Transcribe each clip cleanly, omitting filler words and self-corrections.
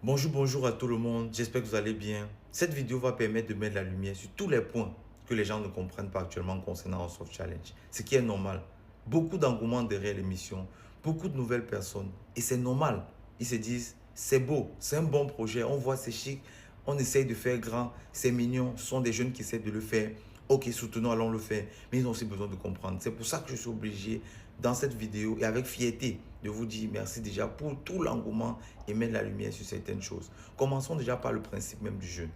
Bonjour à tout le monde, j'espère que vous allez bien. Cette vidéo va permettre de mettre la lumière sur tous les points que les gens ne comprennent pas actuellement concernant House of Challenge. Ce qui est normal. Beaucoup d'engouement derrière l'émission, beaucoup de nouvelles personnes. Et c'est normal. Ils se disent, c'est beau, c'est un bon projet, on voit c'est chic, on essaye de faire grand, c'est mignon, ce sont des jeunes qui essaient de le faire. Ok, soutenons, allons le faire. Mais ils ont aussi besoin de comprendre. C'est pour ça que je suis obligé, dans cette vidéo, et avec fierté, de vous dire merci déjà pour tout l'engouement et mettre la lumière sur certaines choses. Commençons déjà par le principe même du jeu.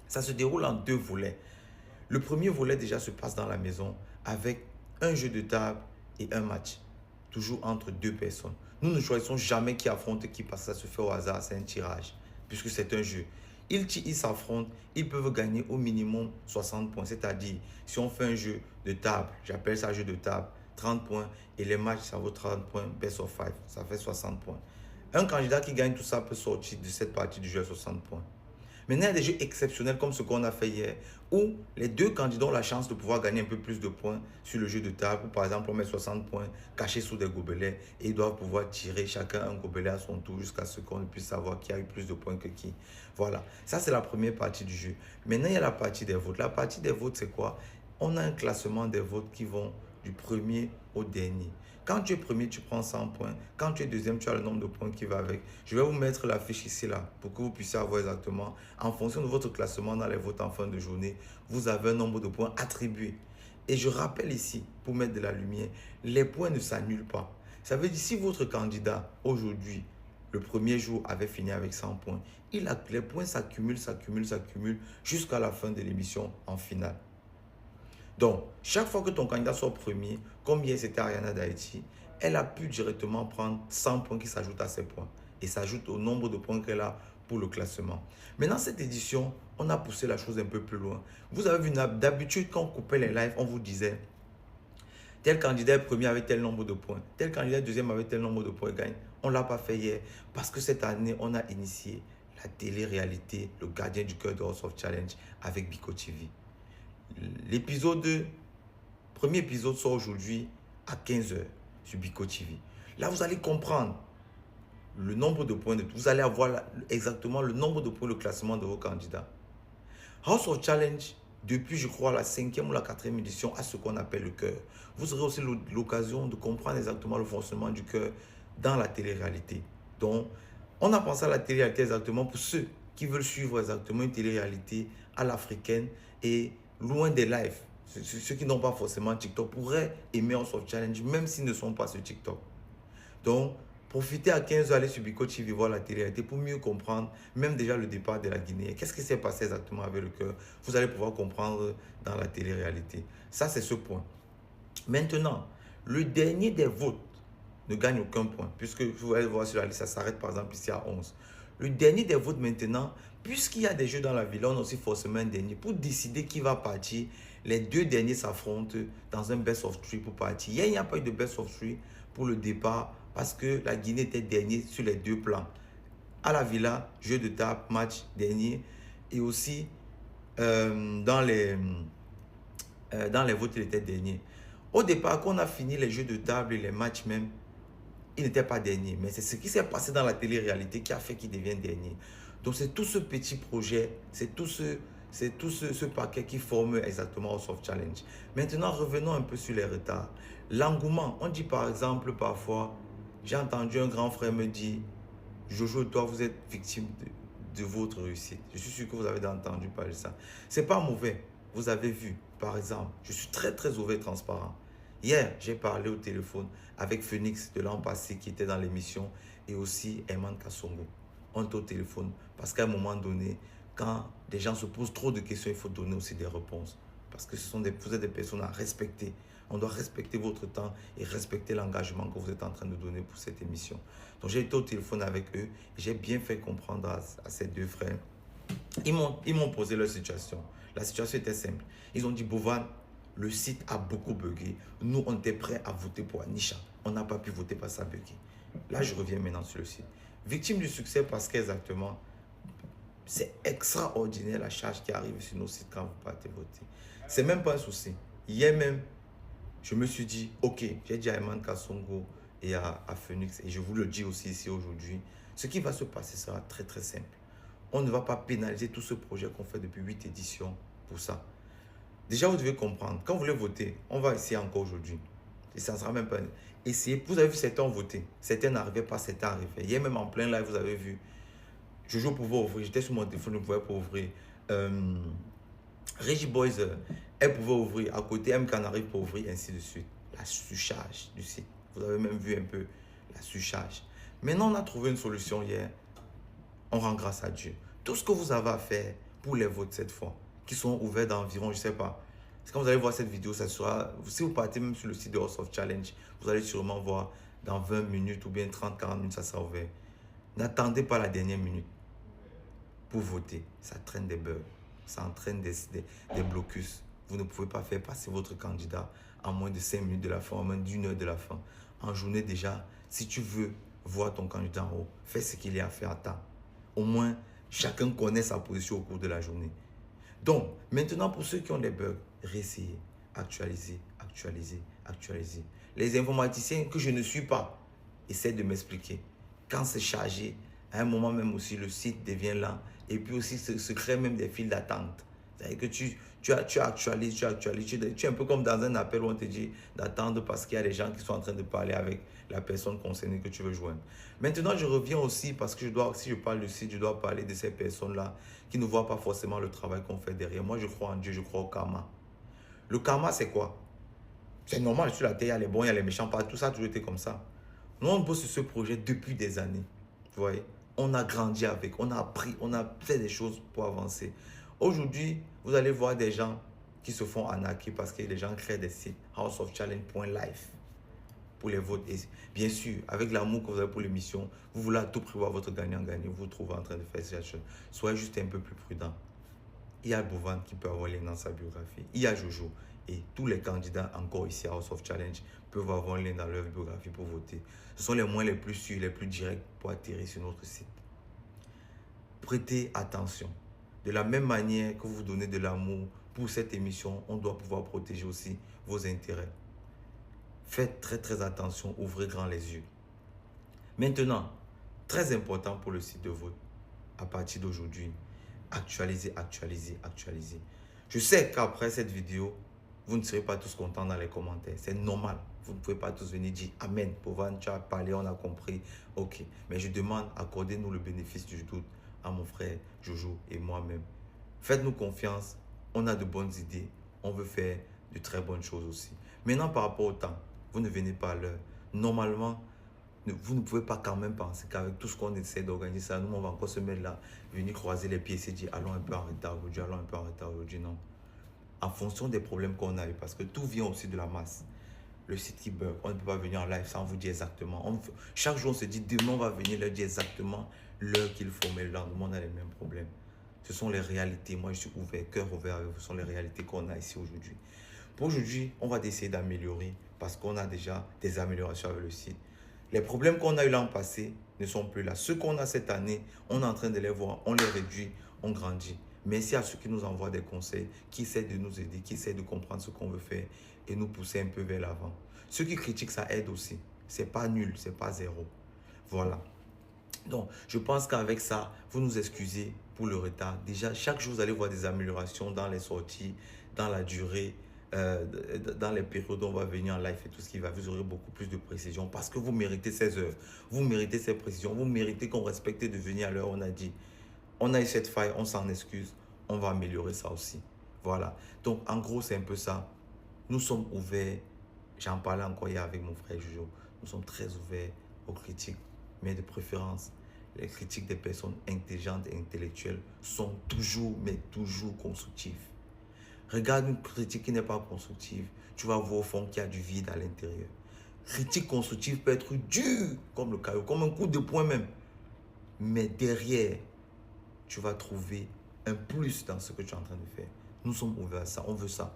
Ça se déroule en deux volets. Le premier volet déjà se passe dans la maison avec un jeu de table et un match. Toujours entre deux personnes. Nous ne choisissons jamais qui affronte qui parce que ça se fait au hasard, c'est un tirage. Puisque c'est un jeu. Ils s'affrontent, ils peuvent gagner au minimum 60 points. C'est-à-dire, si on fait un jeu de table, j'appelle ça jeu de table, 30 points. Et les matchs, ça vaut 30 points, best of 5, ça fait 60 points. Un candidat qui gagne tout ça peut sortir de cette partie du jeu à 60 points. Maintenant, il y a des jeux exceptionnels comme ce qu'on a fait hier, où les deux candidats ont la chance de pouvoir gagner un peu plus de points sur le jeu de table. Par exemple, on met 60 points cachés sous des gobelets et ils doivent pouvoir tirer chacun un gobelet à son tour jusqu'à ce qu'on puisse savoir qui a eu plus de points que qui. Voilà, ça c'est la première partie du jeu. Maintenant, il y a la partie des votes. La partie des votes, c'est quoi? On a un classement des votes qui vont du premier au dernier. Quand tu es premier, tu prends 100 points. Quand tu es deuxième, tu as le nombre de points qui va avec. Je vais vous mettre la fiche ici, là, pour que vous puissiez avoir exactement, en fonction de votre classement dans les votes en fin de journée, vous avez un nombre de points attribués. Et je rappelle ici, pour mettre de la lumière, les points ne s'annulent pas. Ça veut dire, si votre candidat, aujourd'hui, le premier jour, avait fini avec 100 points, les points s'accumulent, jusqu'à la fin de l'émission en finale. Donc, chaque fois que ton candidat sort premier, comme hier c'était Ariana d'Haïti, elle a pu directement prendre 100 points qui s'ajoutent à ses points et s'ajoutent au nombre de points qu'elle a pour le classement. Maintenant, cette édition, on a poussé la chose un peu plus loin. Vous avez vu, d'habitude, quand on coupait les lives, on vous disait tel candidat est premier avec tel nombre de points, tel candidat est deuxième avec tel nombre de points gagne. On ne l'a pas fait hier parce que cette année, on a initié la télé-réalité, le gardien du cœur de House of Challenge avec Biko TV. Premier épisode sort aujourd'hui à 15 h sur Biko TV. Là, vous allez comprendre le nombre de points. Vous allez avoir exactement le nombre de points, le classement de vos candidats. House of Challenge, depuis, je crois, la 5e ou la 4e édition, a ce qu'on appelle le cœur. Vous aurez aussi l'occasion de comprendre exactement le fonctionnement du cœur dans la télé-réalité. Donc, on a pensé à la télé-réalité exactement pour ceux qui veulent suivre exactement une télé-réalité à l'africaine et loin des lives. Ceux qui n'ont pas forcément TikTok pourraient aimer House of Challenge, même s'ils ne sont pas sur TikTok. Donc, profitez à 15 h, aller sur Biko TV voir la télé-réalité pour mieux comprendre, même déjà le départ de la Guinée. Qu'est-ce qui s'est passé exactement avec le cœur? Vous allez pouvoir comprendre dans la télé-réalité. Ça, c'est ce point. Maintenant, le dernier des votes ne gagne aucun point, puisque vous allez voir sur la liste, ça s'arrête par exemple ici à 11. Le dernier des votes maintenant, puisqu'il y a des jeux dans la ville, on a aussi forcément un dernier. Pour décider qui va partir, les deux derniers s'affrontent dans un best of three pour partir. Hier, il n'y a pas eu de best of three pour le départ parce que la Guinée était dernier sur les deux plans. À la villa, jeu de table, match dernier. Et aussi, dans les votes, il était dernier. Au départ, quand on a fini les jeux de table et les matchs même, il n'était pas dernier. Mais c'est ce qui s'est passé dans la télé-réalité qui a fait qu'il devienne dernier. Donc, c'est tout ce petit projet, c'est tout ce paquet qui forme exactement House of Challenge. Maintenant, revenons un peu sur les retards. L'engouement, on dit par exemple parfois, j'ai entendu un grand frère me dire, Jojo, toi, vous êtes victime de votre réussite. Je suis sûr que vous avez entendu parler de ça. C'est pas mauvais. Vous avez vu, par exemple, je suis très ouvert et transparent. Hier, j'ai parlé au téléphone avec Phoenix de l'an passé qui était dans l'émission et aussi Herman Kassongo. On est au téléphone parce qu'à un moment donné, quand des gens se posent trop de questions, il faut donner aussi des réponses. Parce que vous êtes des personnes à respecter. On doit respecter votre temps et respecter l'engagement que vous êtes en train de donner pour cette émission. Donc j'ai été au téléphone avec eux et j'ai bien fait comprendre à ces deux frères. Ils m'ont posé leur situation. La situation était simple. Ils ont dit, Bovan, le site a beaucoup bugué. Nous, on était prêts à voter pour Anisha. On n'a pas pu voter parce que ça a bugué. Là, je reviens maintenant sur le site. Victime du succès parce qu'exactement, c'est extraordinaire la charge qui arrive sur nos sites quand vous partez voter. C'est même pas un souci. Hier même, je me suis dit, ok, j'ai dit à Herman Kassongo et à Phoenix, et je vous le dis aussi ici aujourd'hui, Ce qui va se passer sera très très simple. On ne va pas pénaliser tout ce projet qu'on fait depuis 8 éditions pour ça. Déjà, vous devez comprendre, quand vous voulez voter, on va essayer encore aujourd'hui. Et ça ne sera même pas... Essayez, vous avez vu certains voter, certains n'arrivaient pas, certains arrivaient. Hier même en plein live, vous avez vu, Jojo pouvait ouvrir, j'étais sur mon téléphone, je ne pouvais pas ouvrir. Reggie Boys, elle pouvait ouvrir, à côté, M Canary pour ouvrir, ainsi de suite. La surcharge du site. Vous avez même vu un peu la surcharge. Maintenant, on a trouvé une solution hier. On rend grâce à Dieu. Tout ce que vous avez à faire pour les votes cette fois, qui sont ouverts d'environ, je ne sais pas. Quand vous allez voir cette vidéo, ça sera, si vous partez même sur le site de House of Challenge, vous allez sûrement voir dans 20 minutes ou bien 30-40 minutes, ça sera ouvert. N'attendez pas la dernière minute pour voter. Ça traîne des bugs, ça entraîne des blocus. Vous ne pouvez pas faire passer votre candidat en moins de 5 minutes de la fin, en moins d'une heure de la fin. En journée déjà, si tu veux voir ton candidat en haut, fais ce qu'il y a à faire à temps. Au moins, chacun connaît sa position au cours de la journée. Donc, maintenant, pour ceux qui ont des bugs, réessayez, actualisez, actualisez, actualisez. Les informaticiens que je ne suis pas essaient de m'expliquer. Quand c'est chargé, à un moment même aussi, le site devient lent. Et puis aussi, se crée même des files d'attente. C'est-à-dire que tu actualises, tu es un peu comme dans un appel où on te dit d'attendre parce qu'il y a des gens qui sont en train de parler avec la personne concernée que tu veux joindre. Maintenant, je reviens aussi parce que si je parle du site, je dois parler de ces personnes-là qui ne voient pas forcément le travail qu'on fait derrière. Moi, je crois en Dieu, je crois au karma. Le karma, c'est quoi? C'est normal, sur la terre, il y a les bons, il y a les méchants, tout ça a toujours été comme ça. Nous, on bosse sur ce projet depuis des années. Vous voyez? On a grandi avec, on a appris, on a fait des choses pour avancer. Aujourd'hui, vous allez voir des gens qui se font arnaquer parce que les gens créent des sites houseofchallenge.life pour les votes. Et bien sûr, avec l'amour que vous avez pour l'émission, vous voulez à tout prix voir votre gagnant-gagnant, vous vous trouvez en train de faire cette chose. Soyez juste un peu plus prudent. Il y a Bovan qui peut avoir les dans sa biographie. Il y a Jojo. Et tous les candidats encore ici à House of Challenge peuvent avoir un lien dans leur biographie pour voter. Ce sont les moyens les plus sûrs, les plus directs pour atterrir sur notre site. Prêtez attention. De la même manière que vous vous donnez de l'amour pour cette émission, on doit pouvoir protéger aussi vos intérêts. Faites très très attention, ouvrez grand les yeux. Maintenant, très important pour le site de vote, à partir d'aujourd'hui, actualisez, actualisez, actualisez. Je sais qu'après cette vidéo, vous ne serez pas tous contents dans les commentaires. C'est normal. Vous ne pouvez pas tous venir dire Amen. Bovan, tu as parlé, on a compris. Ok. Mais je demande, accordez-nous le bénéfice du doute à mon frère Jojo et moi-même. Faites-nous confiance. On a de bonnes idées. On veut faire de très bonnes choses aussi. Maintenant, par rapport au temps, vous ne venez pas à l'heure. Normalement, vous ne pouvez pas quand même penser qu'avec tout ce qu'on essaie d'organiser ça, nous, on va encore se mettre là, venir croiser les pieds et se dire allons un peu en retard aujourd'hui, allons un peu en retard aujourd'hui. Non. En fonction des problèmes qu'on a eu, parce que tout vient aussi de la masse. Le site qui bug, on ne peut pas venir en live sans vous dire exactement. Chaque jour, on se dit demain, on va venir leur dire exactement l'heure qu'il faut, mais le lendemain, on a les mêmes problèmes. Ce sont les réalités. Moi, je suis ouvert, cœur ouvert avec vous. Ce sont les réalités qu'on a ici aujourd'hui. Pour aujourd'hui, on va essayer d'améliorer parce qu'on a déjà des améliorations avec le site. Les problèmes qu'on a eu l'an passé ne sont plus là. Ceux qu'on a cette année, on est en train de les voir, on les réduit, on grandit. Merci à ceux qui nous envoient des conseils, qui essaient de nous aider, qui essaient de comprendre ce qu'on veut faire et nous pousser un peu vers l'avant. Ceux qui critiquent, ça aide aussi. C'est pas nul, c'est pas zéro. Voilà. Donc, je pense qu'avec ça, vous nous excusez pour le retard. Déjà, chaque jour, vous allez voir des améliorations dans les sorties, dans la durée, dans les périodes où on va venir en live et tout ce qui va. Vous aurez beaucoup plus de précision parce que vous méritez ces heures. Vous méritez ces précisions. Vous méritez qu'on respecte de venir à l'heure. On a dit, on a eu cette faille, on s'en excuse. On va améliorer ça aussi. Voilà. Donc, en gros, c'est un peu ça. Nous sommes ouverts. J'en parlais encore hier avec mon frère Jojo. Nous sommes très ouverts aux critiques. Mais de préférence, les critiques des personnes intelligentes et intellectuelles sont toujours, mais toujours constructives. Regarde une critique qui n'est pas constructive, tu vas voir au fond qu'il y a du vide à l'intérieur. Critique constructive peut être dure comme le caillou, comme un coup de poing même. Mais derrière, tu vas trouver un plus dans ce que tu es en train de faire. Nous sommes ouverts à ça, on veut ça.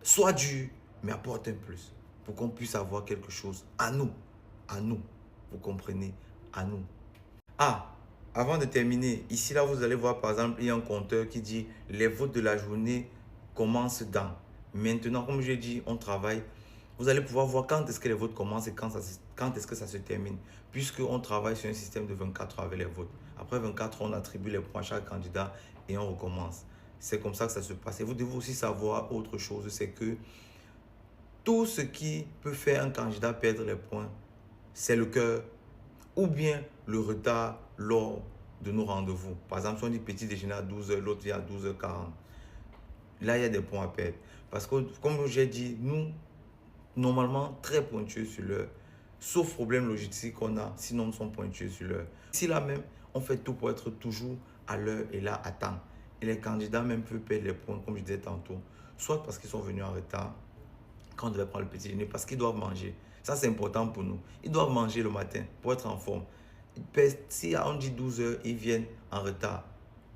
Sois dur, mais apporte un plus pour qu'on puisse avoir quelque chose à nous. À nous. Vous comprenez? À nous. Ah, avant de terminer, ici là, vous allez voir par exemple, il y a un compteur qui dit les votes de la journée commencent dans. Maintenant, comme je l'ai dit, on travaille Vous allez pouvoir voir quand est-ce que les votes commencent et quand est-ce que ça se termine. Puisqu'on travaille sur un système de 24 heures avec les votes. Après 24 heures, on attribue les points à chaque candidat et on recommence. C'est comme ça que ça se passe. Et vous devez aussi savoir autre chose, c'est que tout ce qui peut faire un candidat perdre les points, c'est le cœur ou bien le retard lors de nos rendez-vous. Par exemple, si on dit petit déjeuner à 12h, l'autre vient à 12h40. Là, il y a des points à perdre. Parce que, comme j'ai dit, nous, normalement, très pointueux sur l'heure. Sauf problème logistique qu'on a, sinon nous sommes pointueux sur l'heure. Ici, là même, on fait tout pour être toujours à l'heure et là, à temps. Et les candidats même peuvent perdre les points, comme je disais tantôt. Soit parce qu'ils sont venus en retard, quand on devait prendre le petit déjeuner, parce qu'ils doivent manger. Ça, c'est important pour nous. Ils doivent manger le matin pour être en forme. Si on dit 12 heures, ils viennent en retard,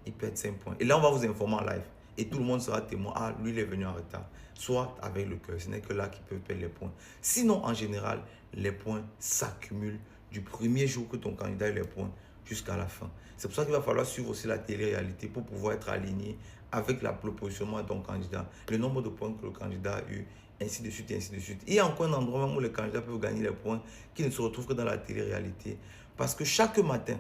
ils perdent 5 points. Et là, on va vous informer en live. Et tout le monde sera témoin. Ah, lui, il est venu en retard. Soit avec le cœur. Ce n'est que là qu'ils peuvent perdre les points. Sinon, en général, les points s'accumulent du premier jour que ton candidat a eu les points jusqu'à la fin. C'est pour ça qu'il va falloir suivre aussi la télé-réalité pour pouvoir être aligné avec le positionnement de ton candidat, le nombre de points que le candidat a eu, ainsi de suite et ainsi de suite. Il y a encore un endroit où les candidats peuvent gagner les points qui ne se retrouvent que dans la télé-réalité. Parce que chaque matin,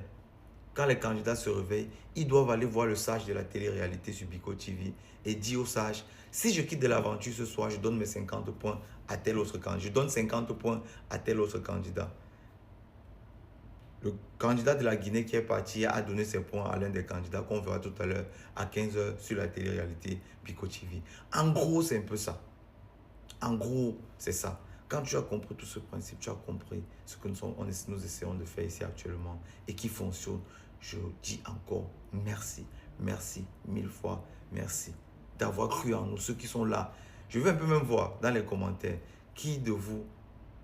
quand les candidats se réveillent, ils doivent aller voir le sage de la télé-réalité sur Bico TV et dire au sage, si je quitte de l'aventure ce soir, je donne mes 50 points à tel autre candidat. Je donne 50 points à tel autre candidat. Le candidat de la Guinée qui est parti a donné ses points à l'un des candidats qu'on verra tout à l'heure à 15h sur la télé-réalité Bico TV. En gros, c'est un peu ça. En gros, c'est ça. Quand tu as compris tout ce principe, tu as compris ce que nous essayons de faire ici actuellement et qui fonctionne. Je dis encore merci, merci, 1000 fois, merci d'avoir cru en nous, ceux qui sont là. Je veux un peu même voir dans les commentaires qui de vous,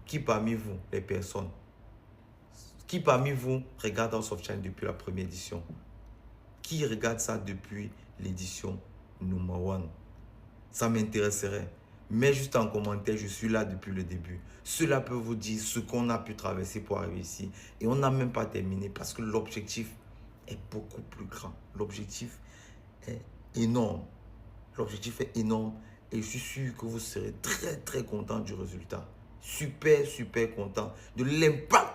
qui parmi vous, les personnes, qui parmi vous regarde House of Challenge depuis la première édition, qui regarde ça depuis l'édition numéro 1. Ça m'intéresserait. Mais juste en commentaire, je suis là depuis le début. Cela peut vous dire ce qu'on a pu traverser pour arriver ici. Et on n'a même pas terminé parce que l'objectif est beaucoup plus grand. L'objectif est énorme. L'objectif est énorme et je suis sûr que vous serez très très content du résultat. Super, super content de l'impact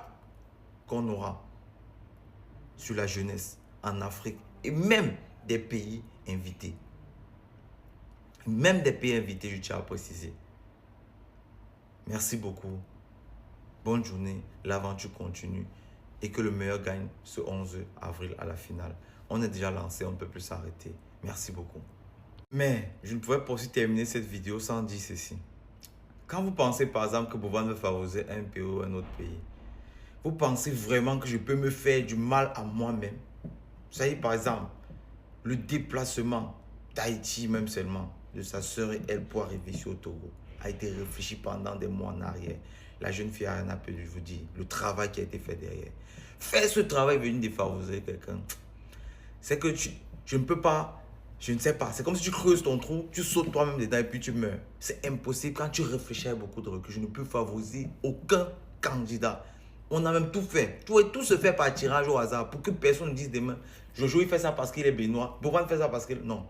qu'on aura sur la jeunesse en Afrique et même des pays invités. Même des pays invités, je tiens à préciser. Merci beaucoup. Bonne journée. L'aventure continue. Et que le meilleur gagne ce 11 avril à la finale. On est déjà lancé, on ne peut plus s'arrêter. Merci beaucoup. Mais je ne pouvais pas aussi terminer cette vidéo sans dire ceci. Quand vous pensez par exemple que Bovan veut favoriser un pays ou un autre pays, vous pensez vraiment que je peux me faire du mal à moi-même? Vous savez, par exemple, le déplacement d'Haïti même seulement, de sa sœur et elle pour arriver ici au Togo, a été réfléchi pendant des mois en arrière. La jeune fille a rien à perdre, je vous dis, le travail qui a été fait derrière. Faire ce travail venir défavoriser quelqu'un, c'est que je ne peux pas, je ne sais pas, c'est comme si tu creuses ton trou, tu sautes toi-même dedans et puis tu meurs. C'est impossible quand tu réfléchis avec beaucoup de recul. Je ne peux favoriser aucun candidat. On a même tout fait. Tout se fait par tirage au hasard pour que personne ne dise demain, Jojo il fait ça parce qu'il est béninois, Boban fait ça parce qu'il... Non.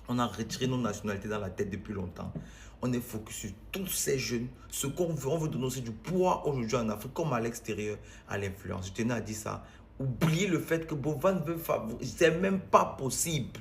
On a retiré nos nationalités dans la tête depuis longtemps. On est focus sur tous ces jeunes. Ce qu'on veut, on veut donner aussi du poids aujourd'hui en Afrique comme à l'extérieur à l'influence. Je tenais à dire ça. Oubliez le fait que Bovan veut favoriser. C'est même pas possible.